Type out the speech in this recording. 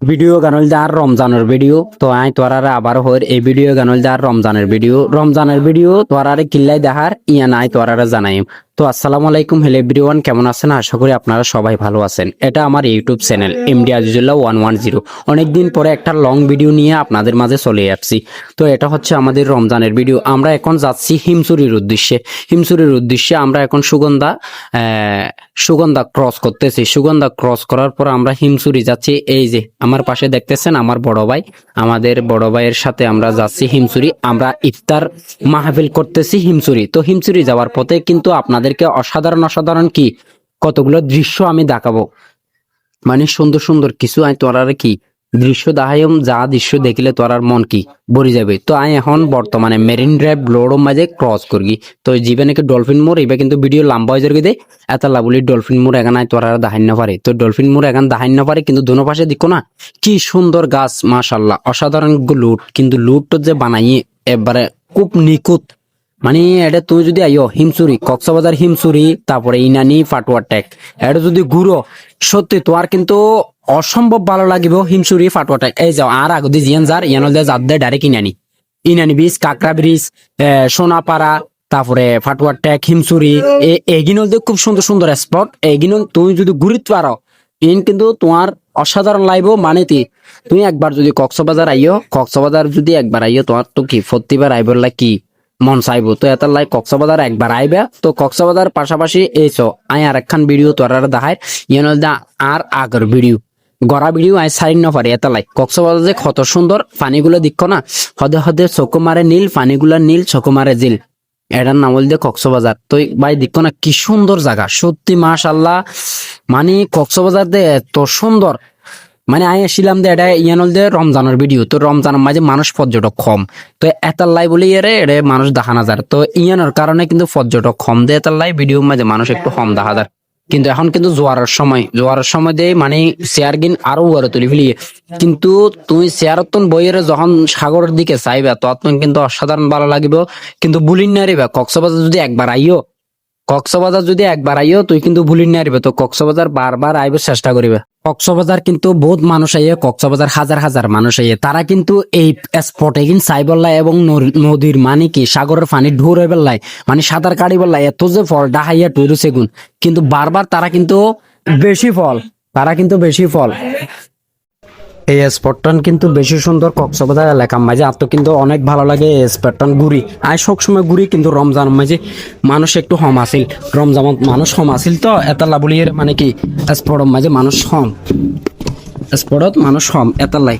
Video গানল দে আর রমজানের video তো I তোরারে আবার হর এই ভিডিও গানল দে আর রমজানের ভিডিও তোরারে কিল্লাই দেখার ইয়া নাই তোরারে জানাইম। তো আসসালামু আলাইকুম হেলো এভরিওয়ান, কেমন আছেন? আশা করি আপনারা সবাই ভালো আছেন। এটা আমার ইউটিউব চ্যানেল এমডি আজিজুল্লাহ 110। অনেকদিন পরে একটা লং ভিডিও নিয়ে আপনাদের মাঝে চলে আসছি। তো এটা হচ্ছে আমাদের রমজানের ভিডিও। আমরা এখন যাচ্ছি হিমসুরির উদ্দেশ্যে আমরা এখন সুগন্ধা ক্রস করতেছি। সুগন্ধা ক্রস করার পর আমরা হিমসুরি যাচ্ছি। এই যে আমার পাশে দেখতেছেন আমার বড় ভাই, আমাদের বড় ভাইয়ের সাথে আমরা যাচ্ছি হিমসুরি। আমরা ইফতার মাহফিল করতেছি হিমসুরি। তো হিমসুরি যাওয়ার পথে কিন্তু আপনাদেরকে অসাধারণ কি কতগুলো দৃশ্য আমি দেখাবো, মানে সুন্দর সুন্দর কিছু আই তোরার কি দৃশ্য দেখাইম, যা দৃশ্য দেখিলে তোরার মন কি ভরে যাবে। তো আমি এখন বর্তমানে মেরিন ড্রাইভ ব্লোডম মাঝে ক্রস করি। তো জীবে নাকি ডলফিন মোড় এবার কিন্তু ভিডিও লম্বা হয়ে যাবে, এত লাভলি ডলফিন মোড় এখানে তোরা দেখাই না পারে। তো ডলফিন মোড় এখানে দেখাই না পারে, কিন্তু দোনো পাশে দেখো না কি সুন্দর গাছ, মাশাল্লাহ অসাধারণ লুট। কিন্তু লুটটা যে বানাই এবারে খুব নিখুঁত, মানে এটা তুমি যদি আইও হিমসুরি কক্সবাজার হিমসুরি তারপরে ইনানি ফাটুয়া ট্যাক, এটা যদি ঘুরো সত্যি তোমার কিন্তু অসম্ভব ভালো লাগিব। হিমসুরি ফাটুয়া ট্যাক এই যাও আর আগে জিয়ান যার ইয়ান যার দে ডাইরেক্ট ইনানি ব্রিজ, কাকড়া ব্রিজ, সোনাপাড়া, তারপরে ফাটুয়া ট্যাক, হিমসুরি এগিনল দিয়ে খুব সুন্দর সুন্দর স্পট। এগিনল তুমি যদি ঘুরিতে পারো ইন কিন্তু তোমার অসাধারণ লাগবে। মানে তুমি একবার যদি কক্সবাজার যদি একবার আইও তোমার তো কি প্রতিবার আইবার কি মন চাইব। তো এত লাই কক্সবাজার একবার আইবে। তো কক্সবাজার পাশাপাশি এইছো আই আর একখান ভিডিও তোর দেখায় ইয়ে দা আর আগের ভিডিও গড়া ভিডিও আই সাইন না পারি। এত লাই কক্সবাজার যে কত সুন্দর পানিগুলো দেখো না, হদে হদে চকু মারে নীল, পানিগুলো নীল, চকু মারে জিল। এটার নাম বলতে কক্সবাজার। তো ভাই দেখো না কি সুন্দর জায়গা, সত্যি মাশাআল্লাহ। মানে কক্সবাজার দে এত সুন্দর, মানে আমি আসছিলাম যে এটা ইয়ানল যে রমজানের ভিডিও। তো রমজানের মাঝে মানুষ পর্যটক কম, তো এতার লাই বলে এরে মানুষ দেখা না যায়। তো ইয়ানোর কারণে কিন্তু পর্যটক কম দেয়, এতার লাই ভিডিওর মাঝে মানুষ একটু কম দেখা যায়। কিন্তু এখন কিন্তু জোয়ারের সময় দিয়ে মানে চেয়ার গিন আরো উয়ারে তুলি ফেলিয়ে। কিন্তু তুমি চেয়ারতন বইয়ের যখন সাগরের দিকে চাইবা তখন কিন্তু অসাধারণ ভালো লাগিব। কিন্তু বুলিন না রিবা কক্সবাজার যদি একবার আইও তুই কিন্তু ভুলি না আইবে। তো কক্সবাজার বারবার আইবে চেষ্টা করিবে। কক্সবাজার কিন্তু বহুত মানুষ আইয়ে, কক্সবাজার হাজার হাজার মানুষ আইয়ে, তারা কিন্তু এই স্পটে কিন্তু চাই বললাই এবং নদীর মানে কি সাগরের পানি ঢোর হয়ে বেললাই, মানে সাঁতার কাটি বললাই এত যে ফল ডাহাইয়া টুইরু সেগুন। কিন্তু বারবার তারা কিন্তু বেশি ফল এই স্পটটান কিন্তু বেশি সুন্দর। কক্সবাজার এলাকার মাঝে আর তো কিন্তু অনেক ভালো লাগে এই স্পটটান ঘুরি। আর সবসময় ঘুরি, কিন্তু রমজানের মাঝে মানুষ একটু কম আসিল, মানুষ কম আসিল। তো এত লাভলিয়ের মানে কি স্পটের মাঝে মানুষ কম, স্পটত মানুষ কম এত লাই।